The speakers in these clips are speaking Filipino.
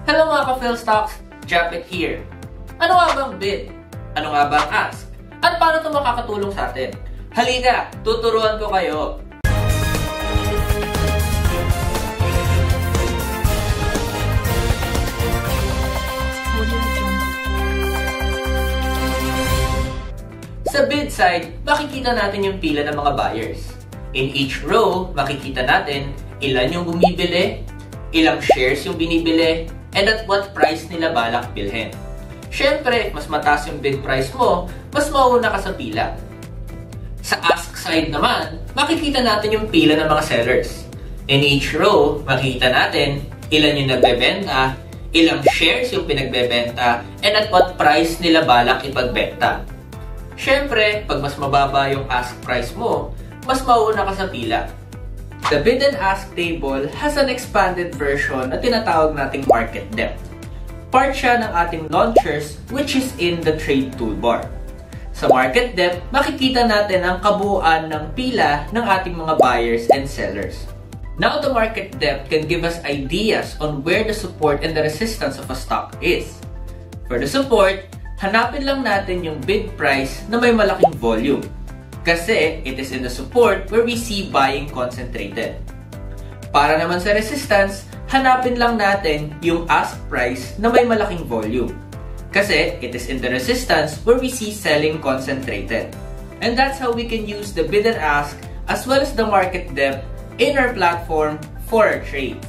Hello mga ka-Philstocks! Japet here. Ano nga bang bid? Ano nga bang ask? At paano ito makakatulong sa atin? Halika, tuturuan ko kayo! Sa bid side, makikita natin yung pila ng mga buyers. In each row, makikita natin ilan yung bumibili, ilang shares yung binibili, and at what price nila balak bilhin. Siyempre, mas mataas yung bid price mo, mas mauna ka sa pila. Sa ask side naman, makikita natin yung pila ng mga sellers. In each row, makikita natin ilan yung nagbebenta, ilang shares yung pinagbebenta, and at what price nila balak ipagbenta. Siyempre, pag mas mababa yung ask price mo, mas mauna ka sa pila. The bid and ask table has an expanded version na tinatawag nating market depth. Part siya ng ating launchers which is in the trade toolbar. Sa market depth, makikita natin ang kabuuan ng pila ng ating mga buyers and sellers. Now the market depth can give us ideas on where the support and the resistance of a stock is. For the support, hanapin lang natin yung bid price na may malaking volume. Kasi it is in the support where we see buying concentrated. Para naman sa resistance, hanapin lang natin yung ask price na may malaking volume. Kasi it is in the resistance where we see selling concentrated. And that's how we can use the bid and ask as well as the market depth in our platform for our trades.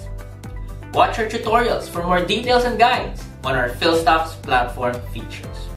Watch our tutorials for more details and guides on our Philstocks platform features.